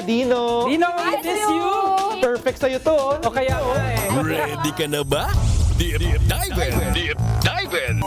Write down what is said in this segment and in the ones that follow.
Dino. Dino, we miss you! Perfect sa'yo to. O kaya nga eh. Ready ka na ba? Deep dive in! Deep dive in!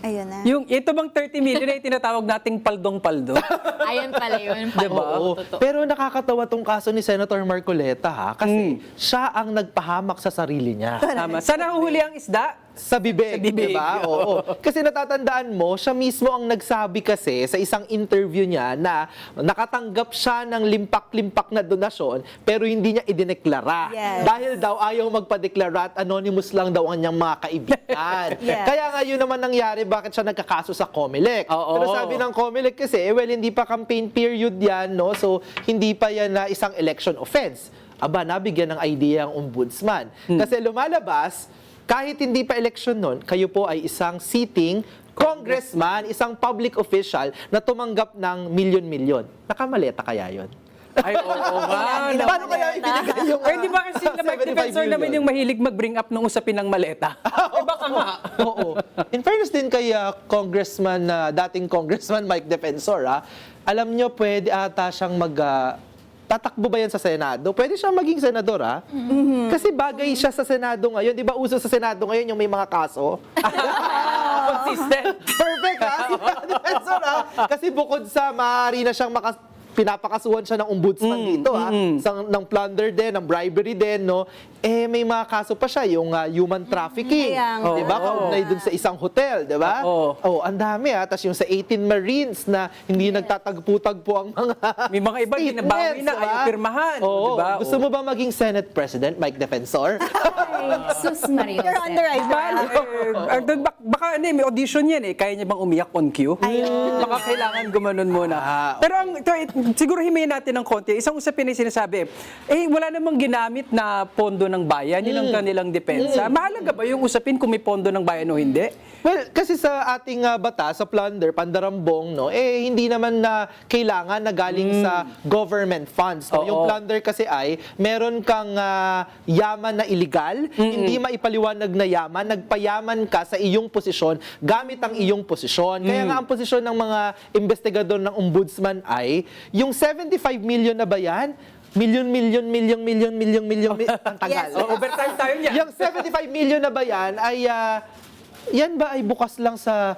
Ayun na. Yung ito bang 30 million ay tinatawag nating paldong-paldo? Ayan pala yun. Diba? Oo. Totoo. Pero nakakatawa tong kaso ni Senator Marcoleta ha, kasi siya ang nagpahamak sa sarili niya. Tama. Saan nahuhuli ang isda? Sa bibig, Sa bibig. diba? Oo. Kasi natatandaan mo, siya mismo ang nagsabi kasi sa isang interview niya na nakatanggap siya ng limpak-limpak na donasyon pero hindi niya idineklara. Yes. Dahil daw ayaw magpadeklara at anonymous lang daw ang niyang mga kaibigan. Yes. Kaya nga yun naman nangyari, bakit siya nagkakaso sa COMELEC. Oo. Pero sabi ng COMELEC kasi, well, hindi pa campaign period yan, no? So, hindi pa yan na isang election offense. Aba, nabigyan ng idea ang ombudsman. Kasi lumalabas, kahit hindi pa election nun, kayo po ay isang sitting congressman, isang public official na tumanggap ng milyon-milyon. Nakamaleta kaya yon? Ay, oo nga. Paano kaya ibinigay yung Ay, di ba kasi na 75 defensor naman million? yung mahilig mag-bring up ng usapin ng maleta? Ay, baka nga. Oo. In fairness din kay congressman, dating congressman Mike Defensor, alam nyo, pwede ata siyang tatakbo ba yan sa Senado? Pwede siya maging senador, ha? Kasi bagay siya sa Senado ngayon. Di ba uso sa Senado ngayon yung may mga kaso? Consistent. Perfect, ha? Si Defensor, ha? Kasi bukod sa maaari na siyang pinapakasuhan siya ng ombudsman dito, ha? Ng plunder din, ng bribery din, no? Eh, may mga kaso pa siya, yung human trafficking. Kaya nga. Di ba? Kaugnay dun sa isang hotel, di ba? Oo. Oh, ang dami, ha? Tapos yung sa 18 Marines na hindi nagtatagpo-tagpo ang mga May mga iba, ginabawi na, diba? ayaw pirmahan. Oo. Diba? Gusto mo ba maging Senate President, Mike Defensor? Sus Maria. You're on the right path. Baka may audition yan eh. Kaya niya bang umiyak on cue? Baka kailangan gumanon muna. Pero siguro himayin natin ng konti. Isang usapin na sinasabi, wala namang ginamit na pondo ng bayan. Yun ang kanilang depensa. Mahalaga ba yung usapin kung may pondo ng bayan o hindi? Well, kasi sa ating batas, sa plunder, pandarambong, no, hindi naman na kailangan na galing sa government funds. No? Oo. Yung plunder kasi ay, meron kang yaman na illegal, hindi maipaliwanag na yaman, nagpayaman ka sa iyong posisyon gamit ang iyong posisyon. Kaya nga ang posisyon ng mga investigador ng ombudsman ay, yung 75 million na ba yan? Milyon. Ang tagal. Yes. Overtime tayo niya. Yung 75 million na ba yan ay, yan ba ay bukas lang sa,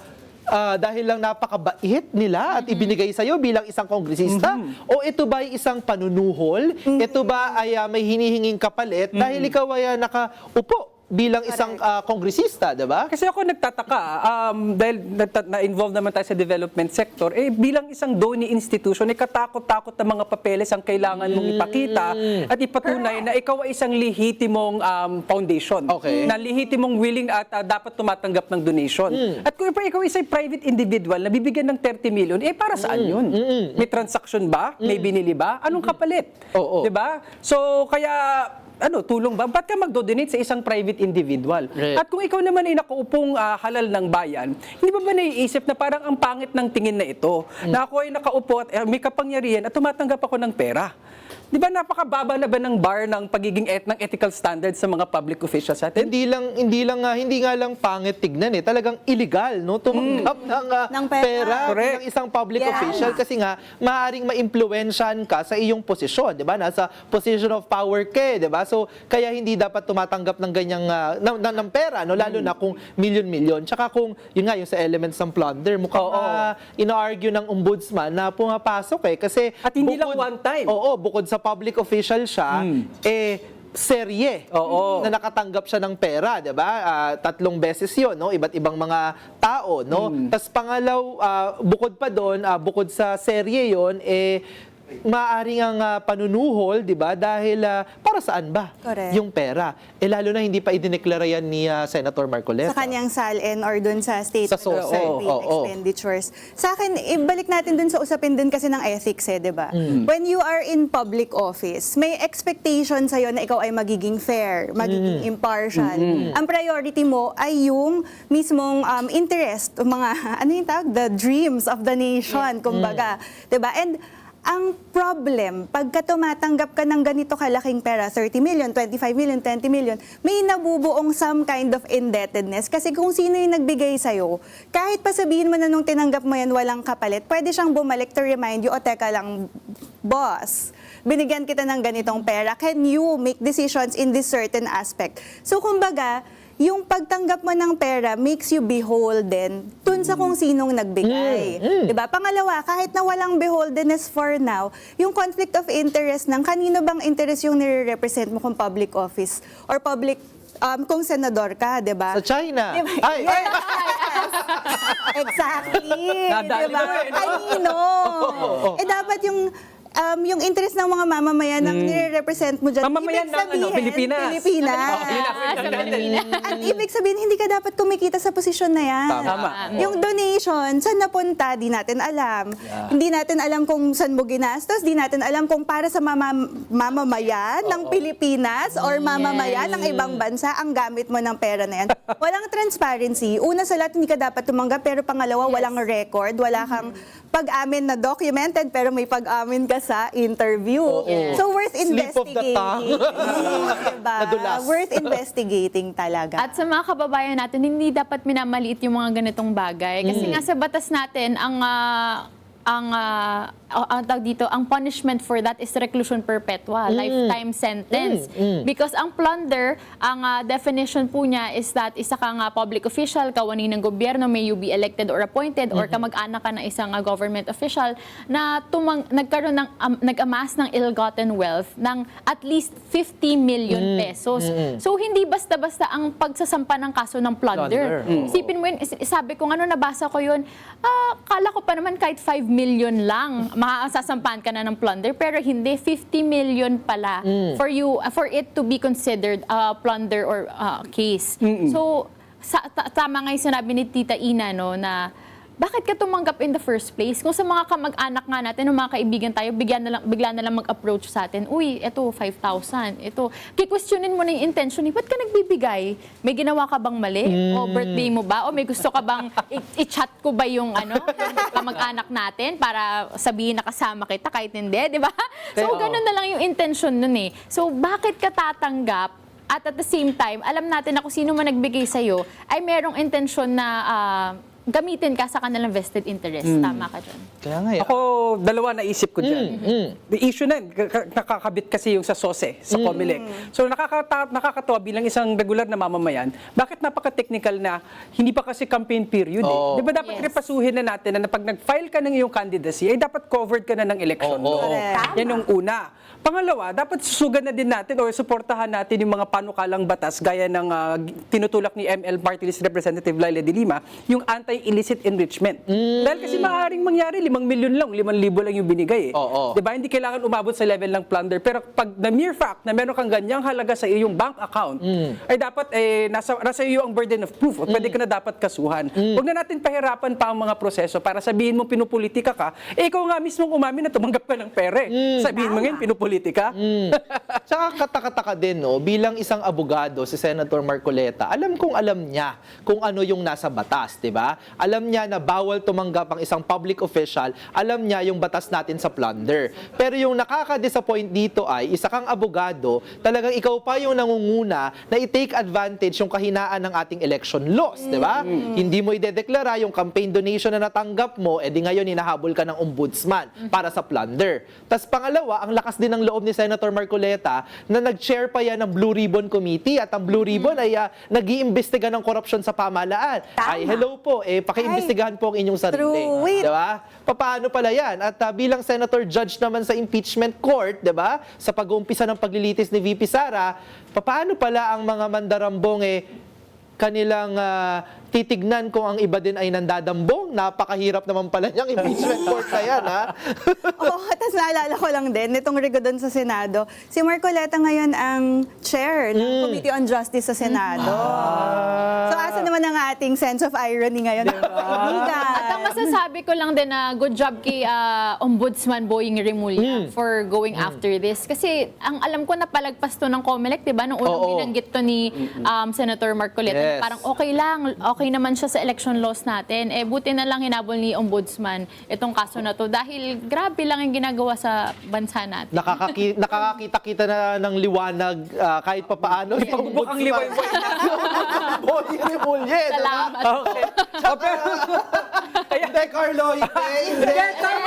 dahil lang napakabait nila at ibinigay sa'yo bilang isang kongresista? O ito ba ay isang panunuhol? Ito ba ay may hinihinging kapalit dahil ikaw ay nakaupo bilang isang kongresista, diba? Kasi ako nagtataka, dahil na-involve naman tayo sa development sector, bilang isang donor institution, katakot-takot na mga papeles ang kailangan mong ipakita at ipatunay na ikaw ay isang lehitimong foundation. Okay. Na lehitimong willing at dapat tumatanggap ng donation. At kung ikaw isang private individual na bibigyan ng 30 million, para saan yun? May transaction ba? May binili ba? Anong kapalit? Oo. Diba? So, kaya tulong ba? Ba't ka magdo-donate sa isang private individual? Right. At kung ikaw naman ay nakaupong halal ng bayan, hindi ba naiisip na parang ang pangit ng tingin na ito, na ako ay nakaupo at may kapangyarihan at tumatanggap ako ng pera? Di ba napakababa na ba ng bar ng pagiging ng ethical standards sa mga public officials natin? Hindi nga lang pangit tignan talagang illegal, no? Tumanggap ng Ng pera. bilang isang public Yeah. official kasi nga maaaring maimpluwensyahan ka sa iyong posisyon, 'di ba? Nasa position of power ka, 'di ba? So kaya hindi dapat tumatanggap ng ganyang ng pera, no? Lalo na kung milyon-milyon. Tsaka kung yun nga yung sa elements ng plunder, mukhang ina-argue ng ombudsman na pumapasok kasi At hindi lang one time. Oo, bukod sa public official siya, serye na nakatanggap siya ng pera, 'di ba? 3 beses 'yon, no? Iba't ibang mga tao, no? Tas bukod pa doon, bukod sa serye 'yon, maaaring ang panunuhol, 'di ba? Dahil para saan ba Correct. yung pera? Lalo na hindi pa idineklara yan ni Senator Marcoleta. Sa kanyang SALN or dun sa statement Sa SOSE. of paid Oo. expenditures. Sa akin, ibalik natin dun sa usapin din kasi ng ethics di ba? When you are in public office, may expectation sa'yo na ikaw ay magiging fair, magiging impartial. Ang priority mo ay yung mismong interest, mga, ano yung tawag? The dreams of the nation, kumbaga. Di ba? And Ang problem, pagka tumatanggap ka ng ganito kalaking pera, 30 million, 25 million, 20 million, may nabubuong some kind of indebtedness. Kasi kung sino yung nagbigay sa'yo, kahit pa sabihin mo na nung tinanggap mo yan walang kapalit, pwede siyang bumalik to remind you, o teka lang, boss, binigyan kita ng ganitong pera, can you make decisions in this certain aspect? So kumbaga, yung pagtanggap mo ng pera makes you beholden dun sa kung sinong nagbigay. Diba? Pangalawa, kahit na walang beholdenness for now, yung conflict of interest ng kanino bang interest yung nire-represent mo kung public office or public, kung senador ka, diba? Sa China. Diba? Ay! Yes. Exactly. Nadali Diba? mo eh, no? Kanino? Dapat yung interest ng mga mamamayan ang nire-represent mo dyan. Mamamayan ng ano, Pilipinas. Pilipinas. Sa Pilipinas. At ibig sabihin, hindi ka dapat kumikita sa posisyon na yan. Tama. Yung donation, saan napunta, di natin alam. Hindi natin alam kung saan mo ginastos, di natin alam kung para sa mamamayan ng Pilipinas or mamamayan ng ibang bansa ang gamit mo ng pera na yan. Walang transparency. Una sa lahat, hindi ka dapat tumanggap, pero pangalawa, walang record, wala kang pag-amin na documented, pero may pag-amin ka sa interview. So, worth Slip of the tongue. investigating. Diba? Nadulas. Worth investigating talaga. At sa mga kababayan natin, hindi dapat minamaliit yung mga ganitong bagay. Kasi nga sa batas natin, ang tawag dito, ang punishment for that is reclusion perpetua, lifetime sentence. Because ang plunder, ang definition po niya is that isa kang public official, kawani ng gobyerno, may you be elected or appointed, or kamag-anak ka ng isang government official na nagkaroon ng nag-amass ng ill-gotten wealth ng at least 50 million pesos. So hindi basta-basta ang pagsasampa ng kaso ng plunder. Isipin mo yun, sabi ko, nabasa ko yun, kala ko pa naman kahit 5 million lang, masasampahan ka na ng plunder, pero hindi, 50 million pala for it to be considered a plunder or case. So, tama nga yung sinabi ni Tita Ina, no, na bakit ka tumanggap in the first place? Kung sa mga kamag-anak nga natin, o mga kaibigan tayo, bigla na lang mag-approach sa atin, uy, eto, 5,000, ito. Kikwestiyonin mo na yung intention, ba't ka nagbibigay? May ginawa ka bang mali? O birthday mo ba? O may gusto ka bang i-chat ko ba yung kamag-anak natin para sabihin na kasama kita kahit hindi, di ba? So, ganun na lang yung intention nun eh. So, bakit ka tatanggap? At the same time, alam natin na kung sino man nagbigay sa'yo, ay merong intensyon na gamitin ka sa kanilang vested interest. Tama ka dyan. Kaya nga, Ako, dalawa naisip ko dyan. The issue na, nakakabit kasi yung sa SOSE, sa COMELEC. So nakakatawa bilang isang regular na mamamayan, bakit napaka-technical na hindi pa kasi campaign period eh. Di ba dapat repasuhin na natin na pag nag-file ka ng iyong candidacy, ay dapat covered ka na ng election law. Yan ang una. Pangalawa, dapat susugan na din natin o suportahan natin yung mga panukalang batas gaya ng tinutulak ni ML Party List Representative Laila de Lima, yung anti-illicit enrichment. Dahil kasi maaaring mangyari, 5 milyon lang, 5,000 lang yung binigay eh. Diba? Hindi kailangan umabot sa level ng plunder. Pero pag the mere fact na meron kang ganyang halaga sa iyong bank account, ay dapat nasa iyo ang burden of proof. O pwede ka na dapat kasuhan. Huwag na natin pahirapan pa ang mga proseso para sabihin mo pinupolitika ka, ikaw nga mismong umamin na tumanggap ka ng pere. Sabihin mo ngayon, pinupolitika. Tsaka kataka-taka din, no, bilang isang abogado, si Senator Marcoleta, alam niya kung ano yung nasa batas, di ba? Alam niya na bawal tumanggap ang isang public official, alam niya yung batas natin sa plunder. Pero yung nakaka-disappoint dito ay, isa kang abogado, talagang ikaw pa yung nangunguna na i-take advantage yung kahinaan ng ating election laws, di ba? Hindi mo idedeklara yung campaign donation na natanggap mo, edi ngayon hinahabol ka ng ombudsman para sa plunder. Tas pangalawa, ang lakas din ng loob ni Senator Marcoleta na nag-chair pa yan ng Blue Ribbon Committee at ang Blue Ribbon ay nag-iimbestiga ng korupsyon sa pamahalaan. Ay, hello po, pakiimbestigahan po ang inyong sarili. True. Diba? Paano pala yan? At bilang Senator Judge naman sa impeachment court, diba? Sa pag-uumpisa ng paglilitis ni VP Sara, paano pala ang mga mandarambong kanilang titignan kung ang iba din ay nandadambong. Napakahirap naman pala niyang impeachment court na yan, ha? Tapos naalala ko lang din, nitong Rigodon sa Senado, si Marcoleta ngayon ang chair ng Committee on Justice sa Senado. So, asa naman ang ating sense of irony ngayon? At ang masasabi ko lang din na good job kay Ombudsman Boying Remulla for going after this. Kasi ang alam ko na palagpas to ng COMELEC, di ba? Nung unang binanggit to ni Senator Marcoleta, Yes. parang okay okay naman siya sa election laws natin. Buti na lang hinabol ni Ombudsman itong kaso na to dahil grabe lang yung ginagawa sa bansa natin. Nakakakita-kita na ng liwanag kahit pa paano. Pagbukang liwayway. Salamat. Salamat. Okay. Hindi, Carlo, hindi. Hindi, tama